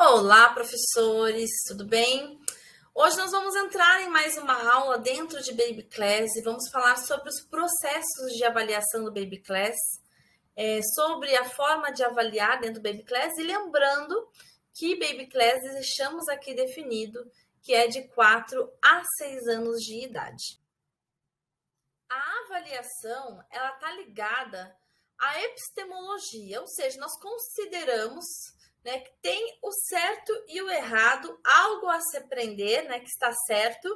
Olá, professores, tudo bem? Hoje nós vamos entrar em mais uma aula dentro de Baby Class e vamos falar sobre os processos de avaliação do Baby Class, sobre a forma de avaliar dentro do Baby Class e lembrando que Baby Class deixamos aqui definido que é de 4 a 6 anos de idade. A avaliação, ela está ligada à epistemologia, ou seja, nós consideramos, né, que tem o certo e o errado, algo a se aprender, né, que está certo,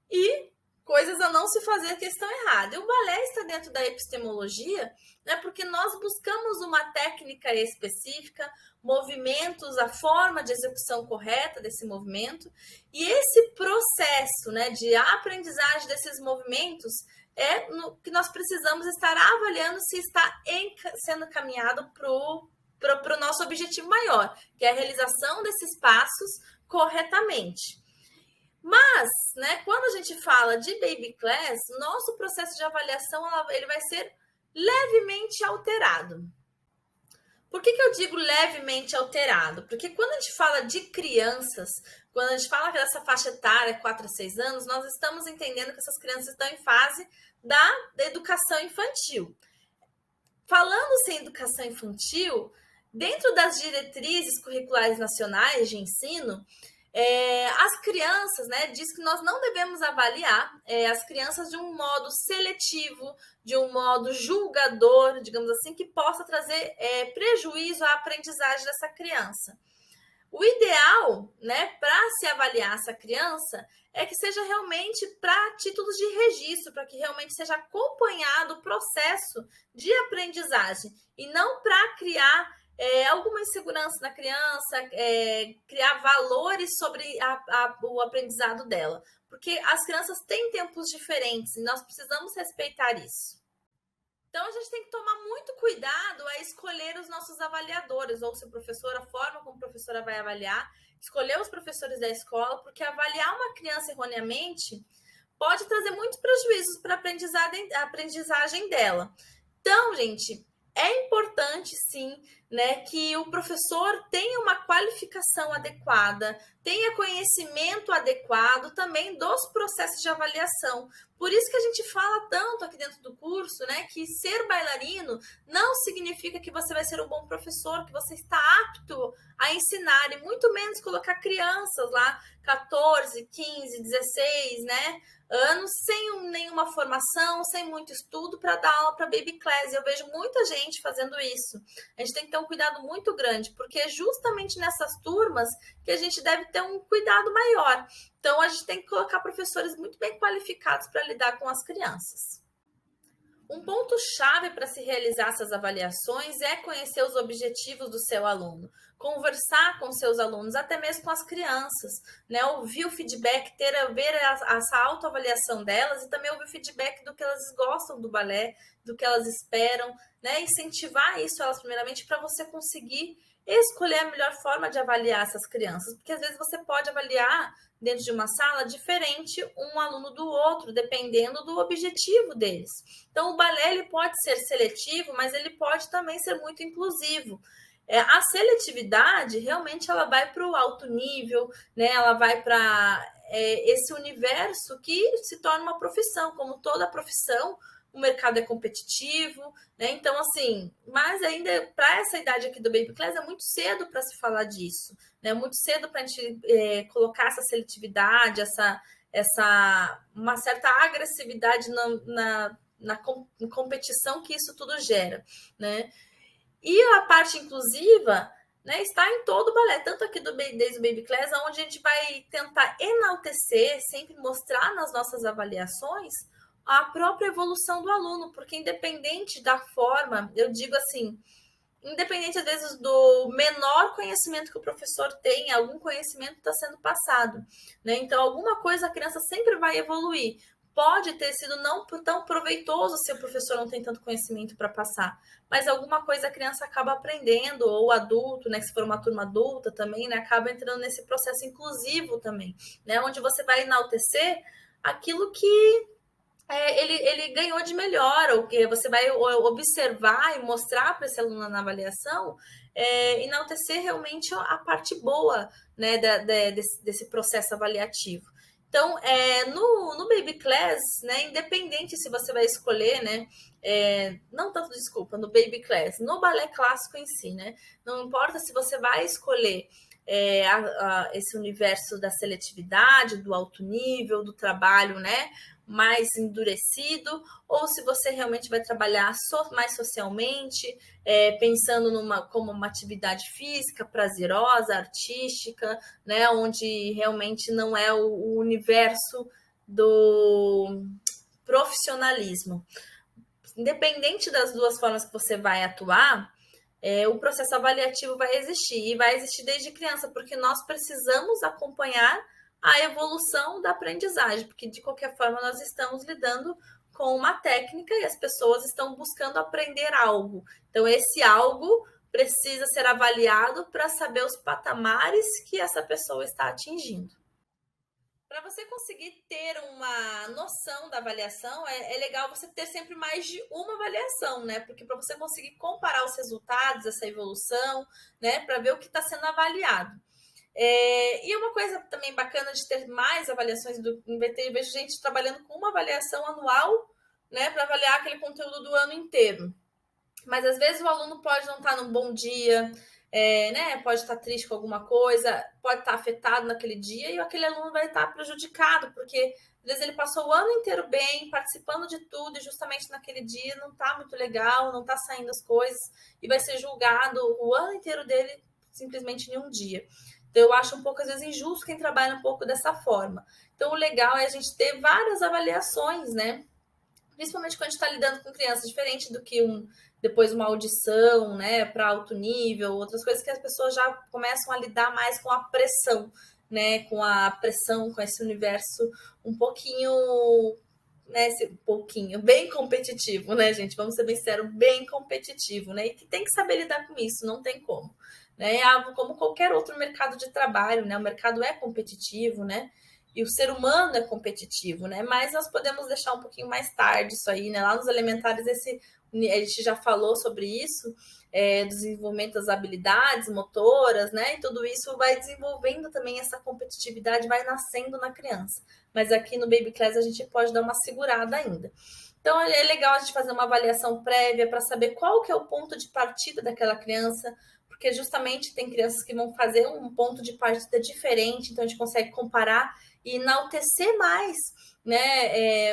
e coisas a não se fazer que estão erradas. E o balé está dentro da epistemologia, né, porque nós buscamos uma técnica específica, movimentos, a forma de execução correta desse movimento, e esse processo, né, de aprendizagem desses movimentos é no que nós precisamos estar avaliando se está sendo caminhado para o nosso objetivo maior, que é a realização desses passos corretamente. Mas, né, quando a gente fala de Baby Class, nosso processo de avaliação ele vai ser levemente alterado. Por que eu digo levemente alterado? Porque quando a gente fala de crianças, quando a gente fala dessa faixa etária, 4 a 6 anos, nós estamos entendendo que essas crianças estão em fase da educação infantil. Falando-se em educação infantil, dentro das diretrizes curriculares nacionais de ensino, as crianças, né, diz que nós não devemos avaliar as crianças de um modo seletivo, de um modo julgador, digamos assim, que possa trazer prejuízo à aprendizagem dessa criança. O ideal, né, para se avaliar essa criança é que seja realmente para títulos de registro, para que realmente seja acompanhado o processo de aprendizagem e não para criar alguma insegurança na criança, criar valores sobre o aprendizado dela. Porque as crianças têm tempos diferentes e nós precisamos respeitar isso. Então, a gente tem que tomar muito cuidado a escolher os nossos avaliadores, ou se o professor, a forma como a professora vai avaliar, escolher os professores da escola, porque avaliar uma criança erroneamente pode trazer muitos prejuízos para a aprendizagem dela. Então, gente, é importante, sim, né, que o professor tenha uma qualificação adequada, tenha conhecimento adequado também dos processos de avaliação. Por isso que a gente fala tanto aqui dentro do curso, né, que ser bailarino não significa que você vai ser um bom professor, que você está apto a ensinar, e muito menos colocar crianças lá, 14, 15, 16, né, anos, sem nenhuma formação, sem muito estudo para dar aula para Baby Class. Eu vejo muita gente fazendo isso. A gente tem que ter um cuidado muito grande, porque é justamente nessas turmas que a gente deve ter um cuidado maior. Então, a gente tem que colocar professores muito bem qualificados para lidar com as crianças. Um ponto-chave para se realizar essas avaliações é conhecer os objetivos do seu aluno, conversar com seus alunos, até mesmo com as crianças, né? Ouvir o feedback, ver essa autoavaliação delas e também ouvir o feedback do que elas gostam do balé, do que elas esperam, né? Incentivar isso elas primeiramente para você conseguir escolher a melhor forma de avaliar essas crianças, porque às vezes você pode avaliar dentro de uma sala diferente um aluno do outro, dependendo do objetivo deles. Então, o balé ele pode ser seletivo, mas ele pode também ser muito inclusivo. A seletividade, realmente, ela vai para o alto nível, né? Ela vai para esse universo que se torna uma profissão, como toda profissão, o mercado é competitivo, né? Então, assim, mas ainda para essa idade aqui do Baby Class é muito cedo para se falar disso, né? Muito cedo para a gente colocar essa seletividade, uma certa agressividade na competição que isso tudo gera, né? E a parte inclusiva, né, está em todo o balé, tanto aqui desde o Baby Class, onde a gente vai tentar enaltecer, sempre mostrar nas nossas avaliações a própria evolução do aluno, porque independente da forma, eu digo assim, independente às vezes do menor conhecimento que o professor tem, algum conhecimento está sendo passado, né? Então, alguma coisa a criança sempre vai evoluir. Pode ter sido não tão proveitoso se o professor não tem tanto conhecimento para passar, mas alguma coisa a criança acaba aprendendo, ou o adulto, né? Se for uma turma adulta também, né? Acaba entrando nesse processo inclusivo também, né? Onde você vai enaltecer aquilo que ele ganhou de melhor, ou que você vai observar e mostrar para esse aluno na avaliação enaltecer realmente a parte boa, né, desse processo avaliativo. Então, no Baby Class, né, independente se você vai escolher, né, não tanto, desculpa, no Baby Class, no balé clássico em si, né, não importa se você vai escolher esse universo da seletividade, do alto nível, do trabalho, né, mais endurecido, ou se você realmente vai trabalhar mais socialmente, pensando como uma atividade física, prazerosa, artística, né, onde realmente não é o universo do profissionalismo. Independente das duas formas que você vai atuar, o processo avaliativo vai existir, e vai existir desde criança, porque nós precisamos acompanhar a evolução da aprendizagem, porque de qualquer forma nós estamos lidando com uma técnica e as pessoas estão buscando aprender algo. Então, esse algo precisa ser avaliado para saber os patamares que essa pessoa está atingindo. Para você conseguir ter uma noção da avaliação, é legal você ter sempre mais de uma avaliação, né? Porque para você conseguir comparar os resultados, essa evolução, né? Para ver o que está sendo avaliado. E uma coisa também bacana de ter mais avaliações do InVT, eu vejo gente trabalhando com uma avaliação anual, né? Para avaliar aquele conteúdo do ano inteiro. Mas às vezes o aluno pode não estar num bom dia, né? Pode estar triste com alguma coisa, pode estar afetado naquele dia e aquele aluno vai estar prejudicado, porque às vezes ele passou o ano inteiro bem, participando de tudo, e justamente naquele dia não está muito legal, não está saindo as coisas, e vai ser julgado o ano inteiro dele simplesmente em um dia. Então, eu acho um pouco, às vezes, injusto quem trabalha um pouco dessa forma. Então, o legal é a gente ter várias avaliações, né? Principalmente quando a gente está lidando com crianças, diferente do que depois uma audição, né, para alto nível, outras coisas que as pessoas já começam a lidar mais com a pressão, né, com esse universo um pouquinho, né, bem competitivo, né, gente, vamos ser bem sinceros, bem competitivo, né, e que tem que saber lidar com isso, não tem como, né, como qualquer outro mercado de trabalho, né, o mercado é competitivo, né, e o ser humano é competitivo, né? Mas nós podemos deixar um pouquinho mais tarde isso aí, né? Lá nos elementares, a gente já falou sobre isso, desenvolvimento das habilidades motoras, né? E tudo isso vai desenvolvendo também essa competitividade, vai nascendo na criança. Mas aqui no Baby Class a gente pode dar uma segurada ainda. Então é legal a gente fazer uma avaliação prévia para saber qual que é o ponto de partida daquela criança, porque justamente tem crianças que vão fazer um ponto de partida diferente, então a gente consegue comparar e enaltecer mais, né,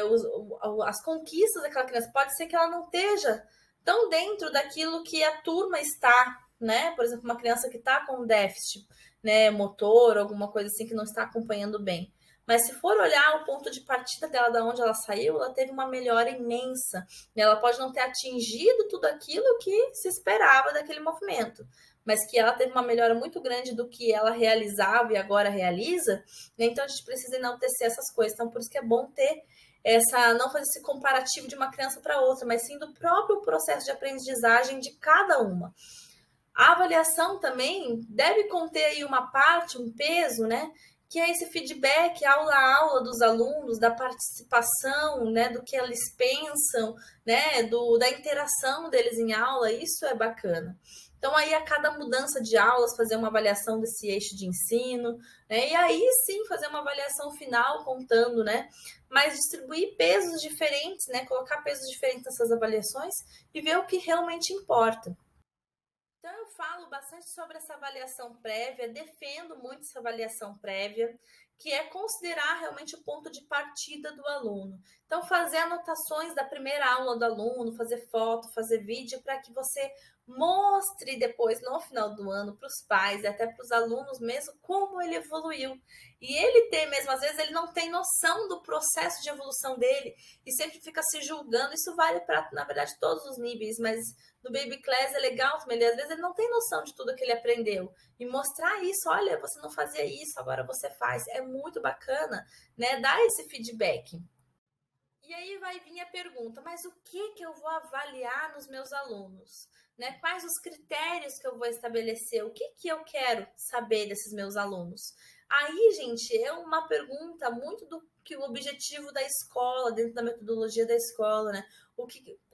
as conquistas daquela criança. Pode ser que ela não esteja tão dentro daquilo que a turma está, né? Por exemplo, uma criança que está com déficit, né, motor, alguma coisa assim que não está acompanhando bem. Mas se for olhar o ponto de partida dela, da onde ela saiu, ela teve uma melhora imensa. Ela pode não ter atingido tudo aquilo que se esperava daquele movimento, mas que ela teve uma melhora muito grande do que ela realizava e agora realiza, né? Então a gente precisa enaltecer essas coisas. Então, por isso que é bom ter não fazer esse comparativo de uma criança para outra, mas sim do próprio processo de aprendizagem de cada uma. A avaliação também deve conter aí uma parte, um peso, né? Que é esse feedback aula a aula dos alunos, da participação, né, do que eles pensam, né, da interação deles em aula, isso é bacana. Então, aí, a cada mudança de aulas, fazer uma avaliação desse eixo de ensino, né, e aí sim fazer uma avaliação final contando, né, mas distribuir pesos diferentes, né, colocar pesos diferentes nessas avaliações e ver o que realmente importa. Então, eu falo bastante sobre essa avaliação prévia, defendo muito essa avaliação prévia, que é considerar realmente o ponto de partida do aluno. Então, fazer anotações da primeira aula do aluno, fazer foto, fazer vídeo, para que você mostre depois, no final do ano, para os pais e até para os alunos mesmo, como ele evoluiu. E ele tem mesmo, às vezes, ele não tem noção do processo de evolução dele e sempre fica se julgando. Isso vale para, na verdade, todos os níveis, mas no Baby Class é legal também, às vezes ele não tem noção de tudo que ele aprendeu. E mostrar isso, olha, você não fazia isso, agora você faz. É muito bacana, né? Dar esse feedback. E aí vai vir a pergunta, mas o que eu vou avaliar nos meus alunos? Né? Quais os critérios que eu vou estabelecer? O que eu quero saber desses meus alunos? Aí, gente, é uma pergunta muito do que o objetivo da escola, dentro da metodologia da escola, né? O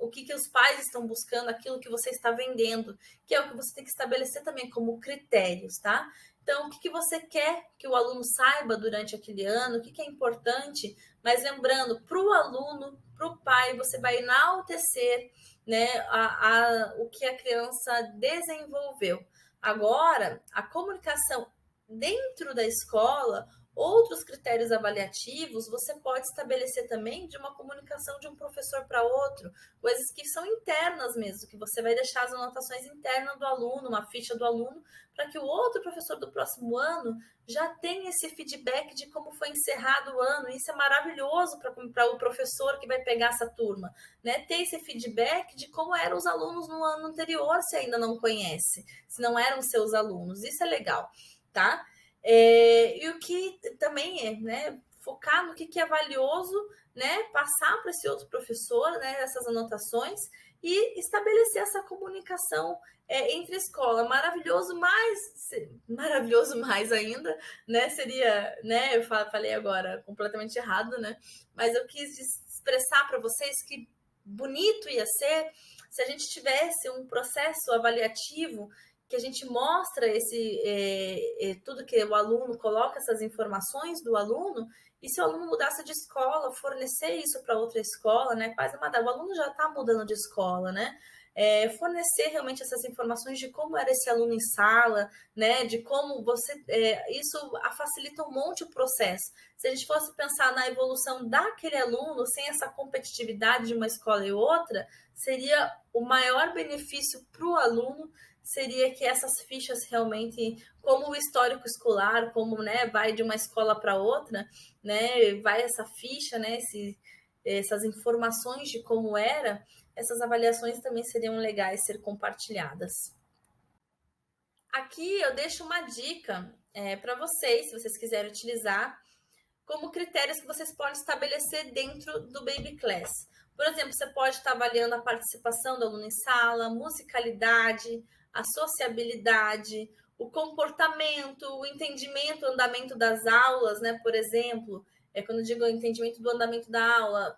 que os pais estão buscando, aquilo que você está vendendo, que é o que você tem que estabelecer também como critérios, tá? Então, o que você quer que o aluno saiba durante aquele ano, o que é importante, mas lembrando, para o aluno, para o pai, você vai enaltecer, né, o que a criança desenvolveu. Agora, a comunicação dentro da escola, outros critérios avaliativos você pode estabelecer também de uma comunicação de um professor para outro, coisas que são internas mesmo, que você vai deixar as anotações internas do aluno, uma ficha do aluno, para que o outro professor do próximo ano já tenha esse feedback de como foi encerrado o ano. Isso é maravilhoso para o professor que vai pegar essa turma, né? Ter esse feedback de como eram os alunos no ano anterior, se ainda não conhece, se não eram seus alunos. Isso é legal, tá? E o que também é, né, focar no que é valioso, né, passar para esse outro professor, né, essas anotações e estabelecer essa comunicação entre a escola. Maravilhoso mais ainda, né, seria, né, eu falei agora completamente errado, né, mas eu quis expressar para vocês que bonito ia ser se a gente tivesse um processo avaliativo que a gente mostra tudo que o aluno coloca, essas informações do aluno, e se o aluno mudasse de escola, fornecer isso para outra escola, né? Quase o aluno já está mudando de escola, né? Fornecer realmente essas informações de como era esse aluno em sala, né? De como isso facilita um monte o processo. Se a gente fosse pensar na evolução daquele aluno, sem essa competitividade de uma escola e outra, seria o maior benefício para o aluno, seria que essas fichas realmente, como o histórico escolar, como, né, vai de uma escola para outra, né, vai essa ficha, né, essas informações de como era, essas avaliações também seriam legais ser compartilhadas. Aqui eu deixo uma dica para vocês, se vocês quiserem utilizar, como critérios que vocês podem estabelecer dentro do Baby Class. Por exemplo, você pode estar avaliando a participação do aluno em sala, musicalidade, a sociabilidade, o comportamento, o entendimento, o andamento das aulas, né? Por exemplo, quando eu digo o entendimento do andamento da aula,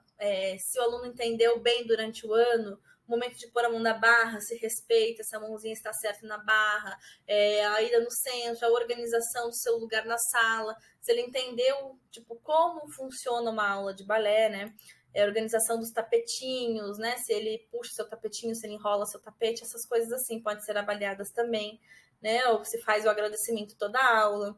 se o aluno entendeu bem durante o ano, o momento de pôr a mão na barra, se respeita, se a mãozinha está certa na barra, a ida no centro, a organização do seu lugar na sala, se ele entendeu, tipo, como funciona uma aula de balé, né? A organização dos tapetinhos, né? Se ele puxa seu tapetinho, se ele enrola seu tapete, essas coisas assim podem ser avaliadas também, né? Ou se faz o agradecimento toda a aula.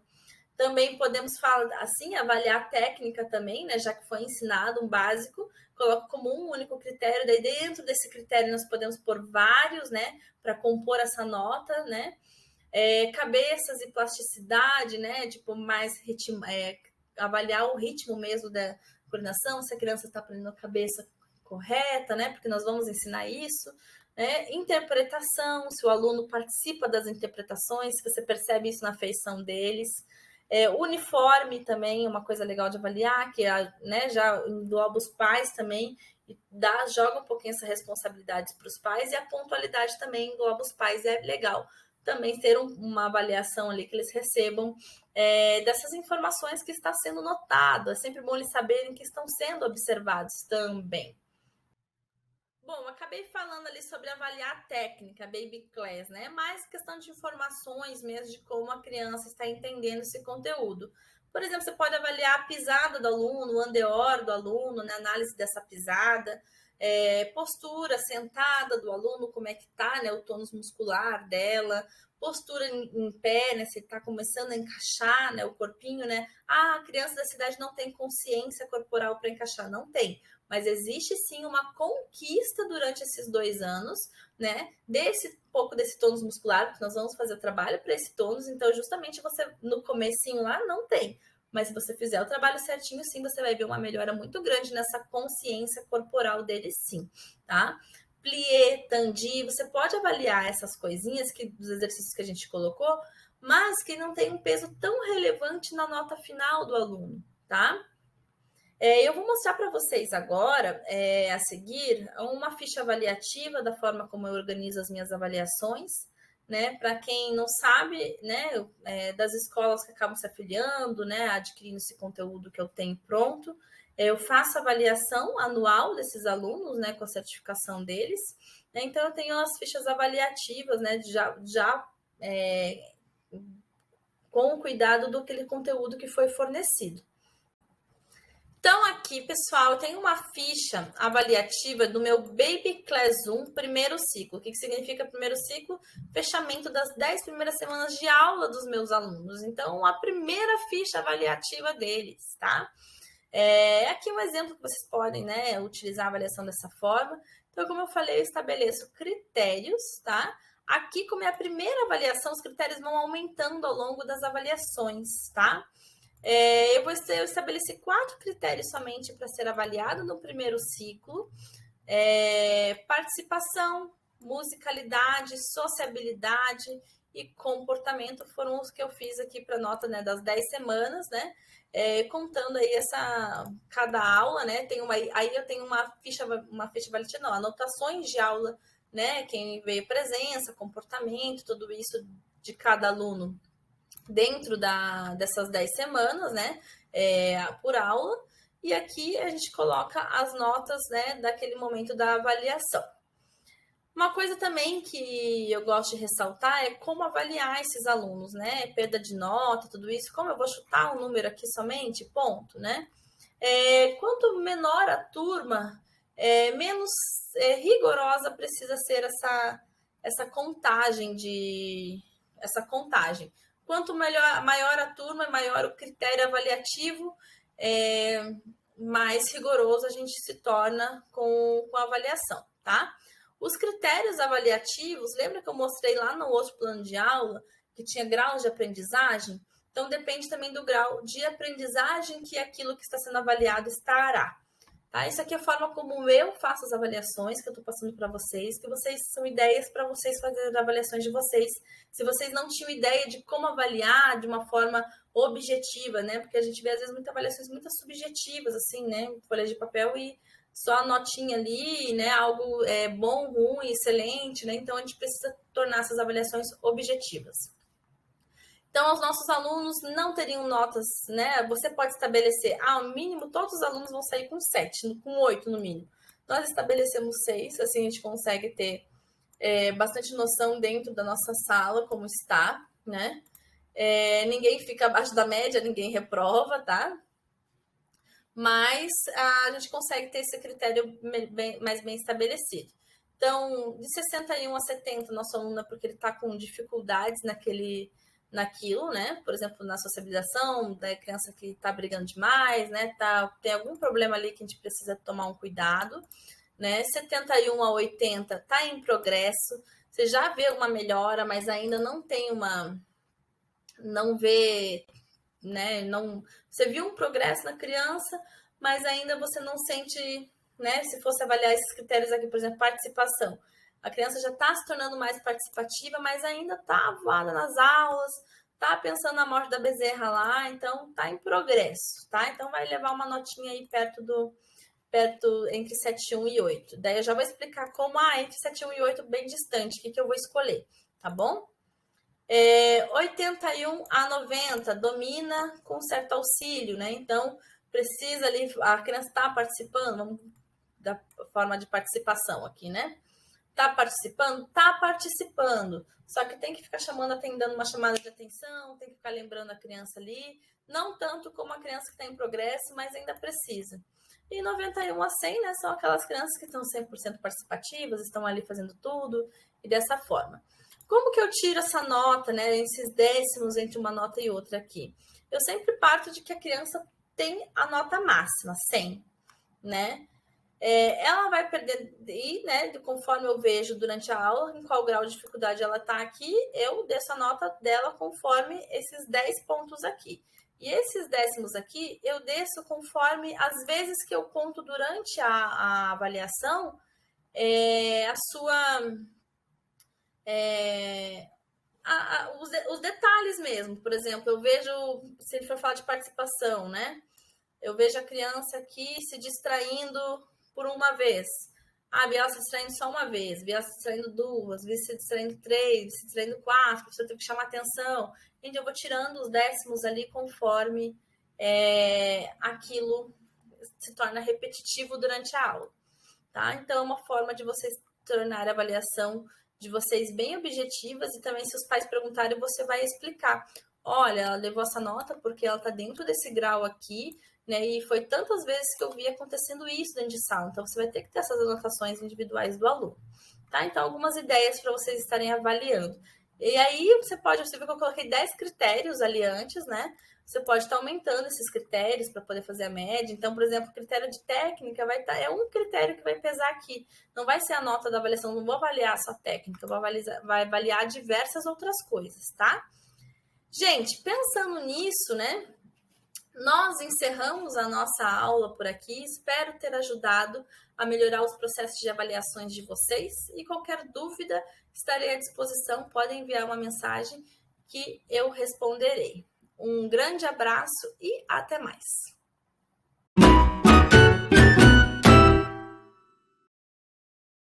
Também podemos falar assim, avaliar a técnica também, né? Já que foi ensinado um básico, coloca como um único critério, daí dentro desse critério nós podemos pôr vários, né? Para compor essa nota, né? Cabeças e plasticidade, né? Tipo, mais ritmo, avaliar o ritmo mesmo da coordenação, se a criança está aprendendo a cabeça correta, né? Porque nós vamos ensinar isso. Interpretação, se o aluno participa das interpretações, se você percebe isso na feição deles. Uniforme também é uma coisa legal de avaliar, que né, já engloba os pais também, e joga um pouquinho essa responsabilidade para os pais, e a pontualidade também engloba os pais, e é legal também ter uma avaliação ali que eles recebam dessas informações que está sendo notado. É sempre bom eles saberem que estão sendo observados também. Bom, acabei falando ali sobre avaliar a técnica, Baby Class, né? Mais questão de informações mesmo de como a criança está entendendo esse conteúdo. Por exemplo, você pode avaliar a pisada do aluno, o andeor do aluno, né? Análise dessa pisada, postura sentada do aluno, como é que tá, né? O tônus muscular dela, postura em pé, né? Se está começando a encaixar, né? O corpinho, né? A criança da cidade não tem consciência corporal para encaixar, não tem. Mas existe sim uma conquista durante esses 2 anos, né? Pouco desse tônus muscular, porque nós vamos fazer o trabalho para esse tônus, então justamente você no comecinho lá não tem. Mas se você fizer o trabalho certinho, sim, você vai ver uma melhora muito grande nessa consciência corporal dele, sim, tá? Plié, tandi, você pode avaliar essas coisinhas dos exercícios que a gente colocou, mas que não tem um peso tão relevante na nota final do aluno, tá? Eu vou mostrar para vocês agora, a seguir, uma ficha avaliativa da forma como eu organizo as minhas avaliações, né? Para quem não sabe, né, das escolas que acabam se afiliando, né, adquirindo esse conteúdo que eu tenho pronto, eu faço avaliação anual desses alunos, né, com a certificação deles. Né? Então, eu tenho as fichas avaliativas, né, com o cuidado do aquele conteúdo que foi fornecido. Então, aqui, pessoal, eu tenho uma ficha avaliativa do meu Baby Class 1 primeiro ciclo. O que significa primeiro ciclo? Fechamento das 10 primeiras semanas de aula dos meus alunos. Então, a primeira ficha avaliativa deles, tá? Aqui um exemplo que vocês podem, né, utilizar a avaliação dessa forma. Então, como eu falei, eu estabeleço critérios, tá? Aqui, como é a primeira avaliação, os critérios vão aumentando ao longo das avaliações, tá? Eu estabeleci 4 critérios somente para ser avaliado no primeiro ciclo. Participação, musicalidade, sociabilidade e comportamento foram os que eu fiz aqui para nota, né, das 10 semanas, né? Contando aí cada aula, né? Aí eu tenho uma ficha avaliativa, não, anotações de aula, né? Quem veio presença, comportamento, tudo isso de cada aluno dentro dessas 10 semanas, né, por aula, e aqui a gente coloca as notas, né, daquele momento da avaliação. Uma coisa também que eu gosto de ressaltar é como avaliar esses alunos, né, perda de nota, tudo isso, como eu vou chutar um número aqui somente, ponto, né, quanto menor a turma, menos rigorosa precisa ser essa contagem. Quanto maior a turma, maior o critério avaliativo, mais rigoroso a gente se torna com a avaliação, tá? Os critérios avaliativos, lembra que eu mostrei lá no outro plano de aula que tinha graus de aprendizagem? Então, depende também do grau de aprendizagem que aquilo que está sendo avaliado estará. Tá? Isso aqui é a forma como eu faço as avaliações que eu estou passando para vocês, que vocês são ideias para vocês fazerem as avaliações de vocês. Se vocês não tinham ideia de como avaliar de uma forma objetiva, né? Porque a gente vê, às vezes, muitas avaliações muito subjetivas, assim, né? Folha de papel e só a notinha ali, né? Algo bom, ruim, excelente, né? Então, a gente precisa tornar essas avaliações objetivas. Então, os nossos alunos não teriam notas, né? Você pode estabelecer, ao mínimo, todos os alunos vão sair com 7, com 8 no mínimo. Nós estabelecemos 6, assim a gente consegue ter bastante noção dentro da nossa sala, como está, né? Ninguém fica abaixo da média, ninguém reprova, tá? Mas a gente consegue ter esse critério mais bem estabelecido. Então, de 61 a 70, nosso aluno é porque ele está com dificuldades naquilo, né? Por exemplo, na socialização, da criança que está brigando demais, né? Tem algum problema ali que a gente precisa tomar um cuidado, né? 71 a 80 está em progresso, você já vê uma melhora, mas ainda não tem não vê, né? Você viu um progresso na criança, mas ainda você não sente, né? Se fosse avaliar esses critérios aqui, por exemplo, participação. A criança já está se tornando mais participativa, mas ainda está avoada nas aulas, está pensando na morte da bezerra lá, então está em progresso, tá? Então vai levar uma notinha aí perto entre 7,1 e 8. Daí eu já vou explicar como, entre 7,1 e 8, bem distante, o que eu vou escolher, tá bom? 81 a 90, domina com certo auxílio, né? Então, precisa ali, a criança está participando, vamos da forma de participação aqui, né? Tá participando? Tá participando. Só que tem que ficar dando uma chamada de atenção, tem que ficar lembrando a criança ali. Não tanto como a criança que está em progresso, mas ainda precisa. E 91 a 100, né, são aquelas crianças que estão 100% participativas, estão ali fazendo tudo, e dessa forma. Como que eu tiro essa nota, né, esses décimos entre uma nota e outra aqui? Eu sempre parto de que a criança tem a nota máxima, 100, né? Ela vai perder, né, conforme eu vejo durante a aula, em qual grau de dificuldade ela está aqui, eu desço a nota dela conforme esses 10 pontos aqui. E esses décimos aqui, eu desço conforme as vezes que eu conto durante a avaliação, os detalhes mesmo. Por exemplo, eu vejo, se ele for falar de participação, né? Eu vejo a criança aqui se distraindo por uma vez. Ah, Biela se distraindo só uma vez, Biela se distraindo duas, Biela se distraindo três, se distraindo quatro, a professora tem que chamar atenção. Gente, eu vou tirando os décimos ali conforme aquilo se torna repetitivo durante a aula, tá? Então, é uma forma de vocês tornar a avaliação de vocês bem objetivas e também se os pais perguntarem, você vai explicar. Olha, ela levou essa nota porque ela está dentro desse grau aqui, né? E foi tantas vezes que eu vi acontecendo isso dentro de sala. Então, você vai ter que ter essas anotações individuais do aluno, tá? Então, algumas ideias para vocês estarem avaliando. E aí, você viu que eu coloquei 10 critérios ali antes, né? Você pode estar aumentando esses critérios para poder fazer a média. Então, por exemplo, o critério de técnica é um critério que vai pesar aqui. Não vai ser a nota da avaliação, não vou avaliar só técnica, vai avaliar diversas outras coisas, tá? Gente, pensando nisso, né? Nós encerramos a nossa aula por aqui. Espero ter ajudado a melhorar os processos de avaliações de vocês. E qualquer dúvida, estarei à disposição. Podem enviar uma mensagem que eu responderei. Um grande abraço e até mais.